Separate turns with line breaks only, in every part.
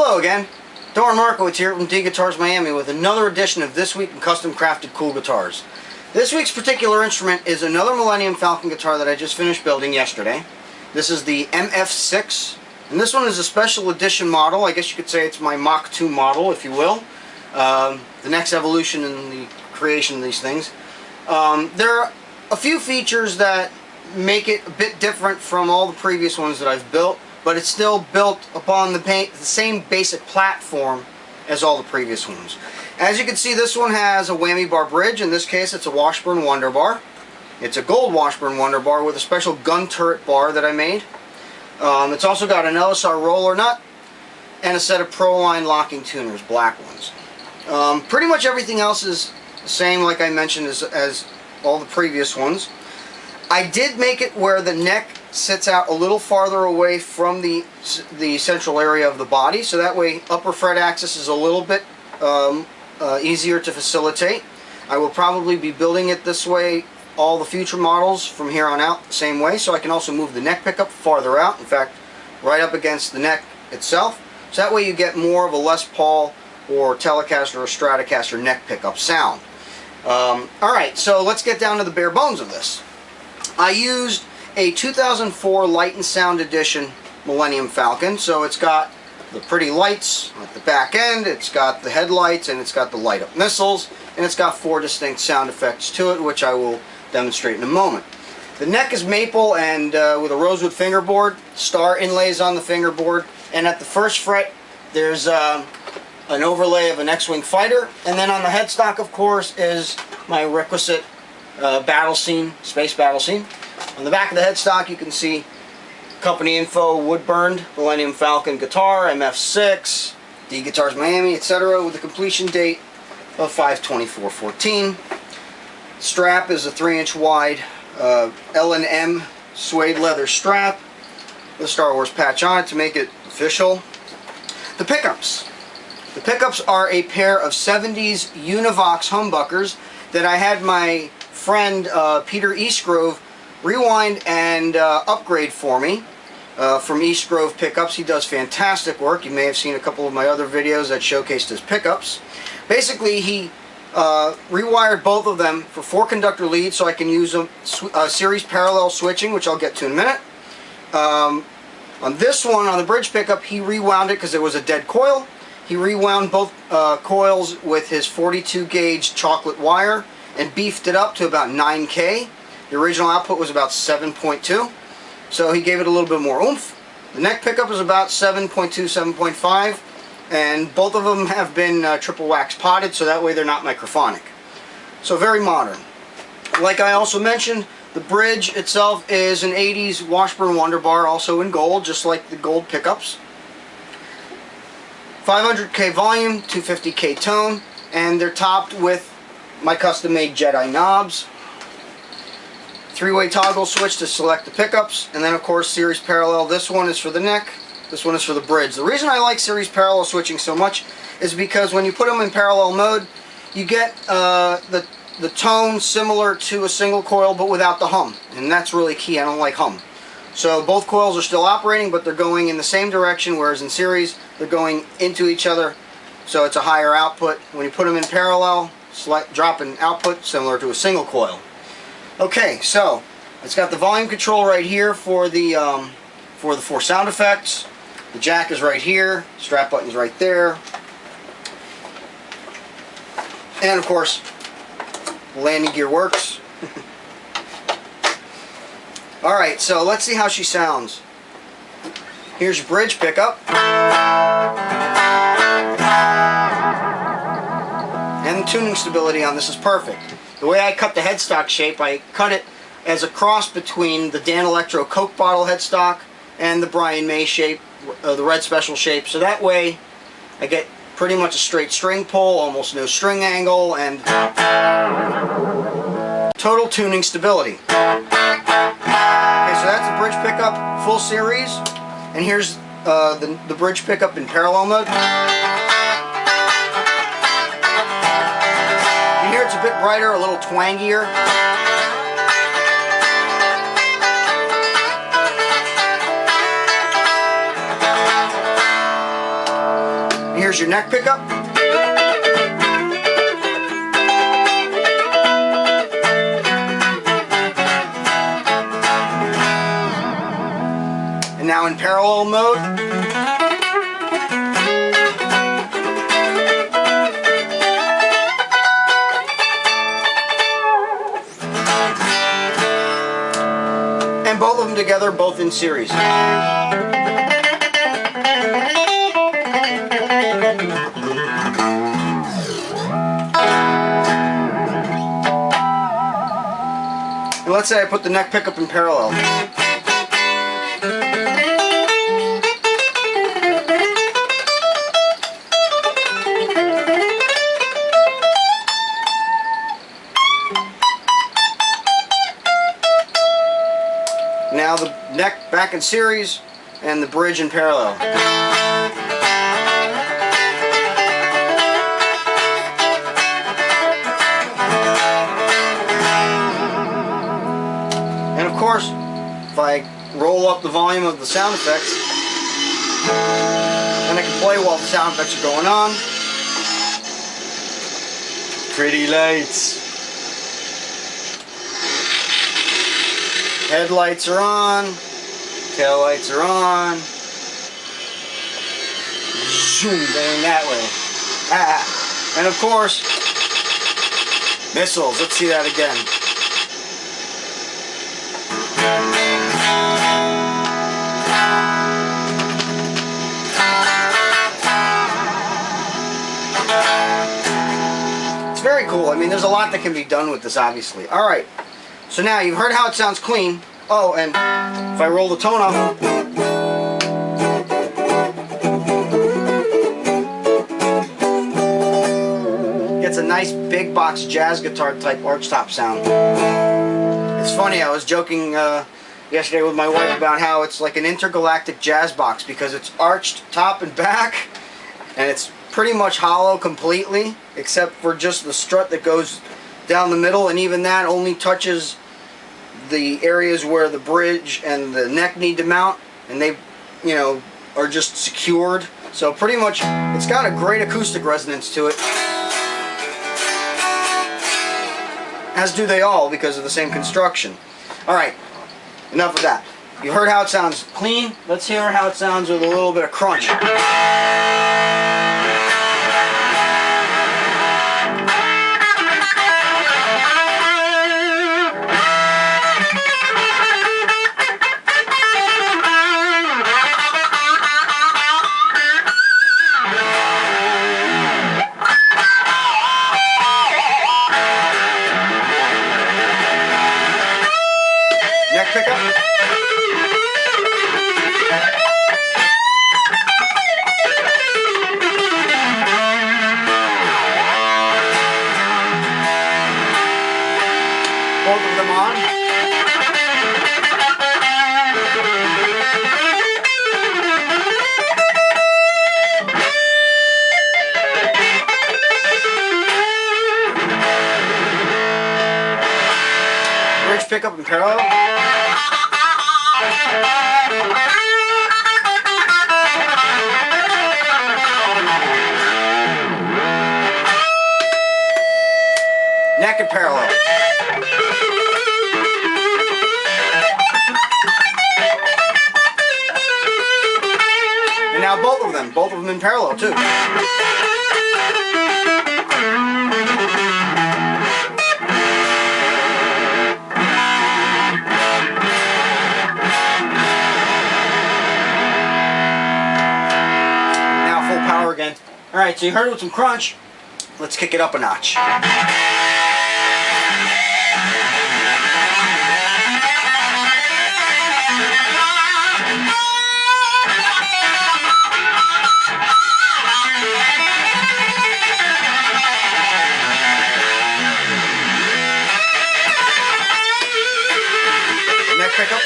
Hello again, Darren Markowitz here from D Guitars Miami with another edition of This Week in Custom Crafted Cool Guitars. This week's particular instrument is another Millennium Falcon guitar that I just finished building yesterday. This is the MF6, and this one is a special edition model. I guess you could say it's my Mach 2 model, if you will. The next evolution in the creation of these things. There are a few features that make it a bit different from all the previous ones that I've built, but it's still built upon the same basic platform as all the previous ones. As you can see, this one has a whammy bar bridge. In this case, it's a Washburn Wonder Bar. It's a gold Washburn Wonder Bar with a special gun turret bar that I made. It's also got an LSR roller nut and a set of Pro-Line locking tuners, black ones. Pretty much everything else is the same, like I mentioned, as all the previous ones. I did make it where the neck sits out a little farther away from the central area of the body, so that way upper fret access is a little bit easier to facilitate. I will probably be building it this way all the future models from here on out the same way, so I can also move the neck pickup farther out, in fact right up against the neck itself, so that way you get more of a Les Paul or Telecaster or Stratocaster neck pickup sound. Alright, so let's get down to the bare bones of this. I used a 2004 Light and Sound Edition Millennium Falcon, so it's got the pretty lights at the back end, it's got the headlights, and it's got the light up missiles, and it's got 4 distinct sound effects to it, which I will demonstrate in a moment. The neck is maple and with a rosewood fingerboard, star inlays on the fingerboard, and at the first fret there's an overlay of an X-Wing fighter, and then on the headstock, of course, is my requisite battle scene, space battle scene. On the back of the headstock you can see company info, wood burned, Millennium Falcon guitar, MF6, D Guitars Miami, etc. with a completion date of 5/24/14. Strap is a 3-inch wide L&M suede leather strap with a Star Wars patch on it to make it official. The pickups. The pickups are a pair of 70s Univox humbuckers that I had my friend Peter Eastgrove rewind and upgrade for me from Eastgrove Pickups. He does fantastic work. You may have seen a couple of my other videos that showcased his pickups. Basically, he rewired both of them for 4-conductor leads so I can use them series parallel switching, which I'll get to in a minute. On this one, on the bridge pickup, he rewound it because there was a dead coil. He rewound both coils with his 42 gauge chocolate wire and beefed it up to about 9K. The original output was about 7.2, so he gave it a little bit more oomph. The neck pickup is about 7.2, 7.5, and both of them have been triple wax potted, so that way they're not microphonic. So very modern. Like I also mentioned, the bridge itself is an 80s Washburn Wonder Bar, also in gold, just like the gold pickups. 500K volume, 250K tone, and they're topped with my custom-made Jedi knobs. 3-way toggle switch to select the pickups, and then of course series parallel. This one is for the neck, this one is for the bridge. The reason I like series parallel switching so much is because when you put them in parallel mode, you get the tone similar to a single coil but without the hum, and that's really key. I don't like hum. So both coils are still operating, but they're going in the same direction, whereas in series they're going into each other, so it's a higher output. When you put them in parallel, slight drop in output similar to a single coil. Okay, so it's got the volume control right here for the 4 sound effects. The jack is right here, strap button's right there, and of course the landing gear works. Alright, so let's see how she sounds. Here's your bridge pickup. And the tuning stability on this is perfect. The way I cut the headstock shape, I cut it as a cross between the Dan Electro Coke bottle headstock and the Brian May shape, the red special shape, so that way I get pretty much a straight string pull, almost no string angle, and total tuning stability. Okay, so that's the bridge pickup full series, and here's the bridge pickup in parallel mode. You hear it's a bit brighter, a little twangier. Here's your neck pickup. And now in parallel mode. And both of them together, both in series. And let's say I put the neck pickup in parallel. Now the neck back in series and the bridge in parallel. And of course, if I roll up the volume of the sound effects, then I can play while the sound effects are going on. Pretty lights. Headlights are on, tail lights are on. Zoom, going that way. Ah. And of course, missiles. Let's see that again. It's very cool. I mean, there's a lot that can be done with this, obviously. All right. So now you've heard how it sounds clean. Oh, and if I roll the tone off, gets a nice big box jazz guitar type archtop sound. It's funny, I was joking yesterday with my wife about how it's like an intergalactic jazz box because it's arched top and back, and it's pretty much hollow completely, except for just the strut that goes down the middle, and even that only touches the areas where the bridge and the neck need to mount, and they, you know, are just secured. So pretty much, it's got a great acoustic resonance to it, as do they all because of the same construction. All right, enough of that. You heard how it sounds clean. Let's hear how it sounds with a little bit of crunch. Neck pickup. Both of them on. Bridge pickup in parallel. Neck in parallel. And now both of them in parallel too. Now full power again. Alright, so you heard it with some crunch. Let's kick it up a notch. Neck pickup.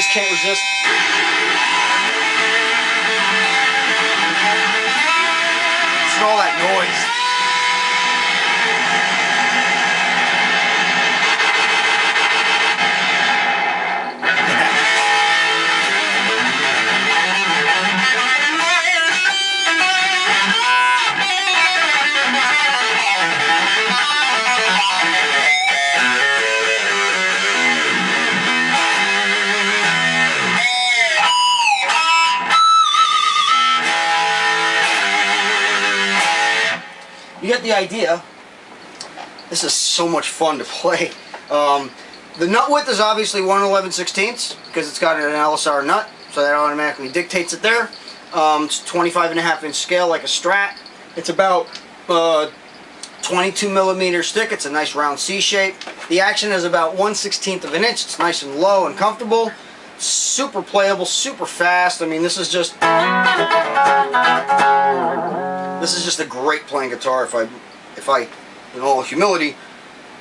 just can't resist. Listen to all that noise. You get the idea. This is so much fun to play. The nut width is obviously 1 11/16 because it's got an LSR nut, so that automatically dictates it there. It's 25.5-inch scale like a Strat. It's about 22 millimeters thick. It's a nice round C shape. The action is about 1/16 of an inch. It's nice and low and comfortable. Super playable, super fast. I mean, this is just a great playing guitar. If I, in all humility,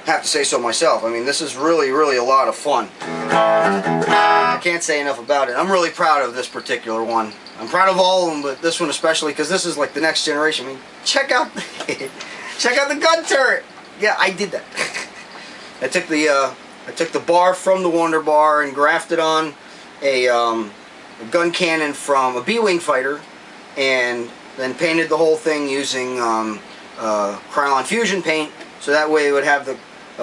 have to say so myself. I mean, this is really, really a lot of fun. I can't say enough about it. I'm really proud of this particular one. I'm proud of all of them, but this one especially because this is like the next generation. I mean, check out the gun turret. Yeah, I did that. I took the bar from the Wonder Bar and grafted on a gun cannon from a B-wing fighter, and then painted the whole thing using Krylon Fusion paint, so that way it would have the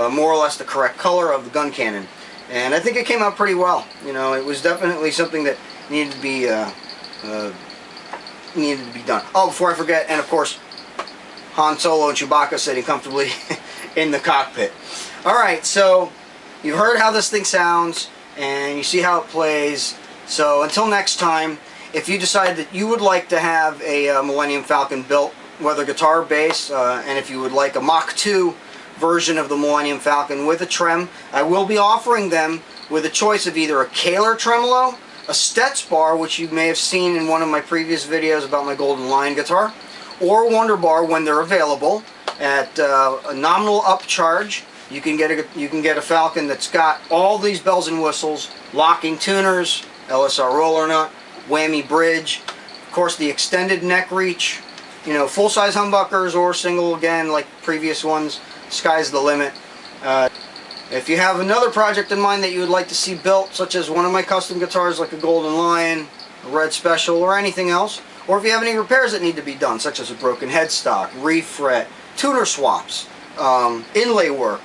more or less the correct color of the gun cannon. And I think it came out pretty well. You know, it was definitely something that needed to be done. Oh, before I forget, and of course, Han Solo and Chewbacca sitting comfortably in the cockpit. All right, so you've heard how this thing sounds, and you see how it plays. So until next time, if you decide that you would like to have a Millennium Falcon built, whether guitar or bass, and if you would like a Mach 2 version of the Millennium Falcon with a trem, I will be offering them with a choice of either a Kaler tremolo, a Stetz bar, which you may have seen in one of my previous videos about my Golden Lion guitar, or Wonder Bar when they're available at a nominal upcharge. You can get a Falcon that's got all these bells and whistles, locking tuners, LSR roller nut, whammy bridge, of course the extended neck reach, you know, full-size humbuckers or single again like previous ones. Sky's the limit. If you have another project in mind that you would like to see built, such as one of my custom guitars like a Golden Lion, a Red Special, or anything else, or if you have any repairs that need to be done, such as a broken headstock, refret, tuner swaps, inlay work,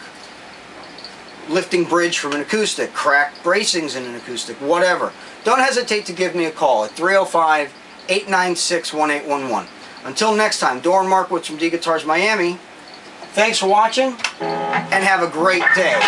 lifting bridge from an acoustic, cracked bracings in an acoustic, whatever, don't hesitate to give me a call at 305-896-1811. Until next time, Doran Markowitz from D Guitars Miami. Thanks for watching, and have a great day.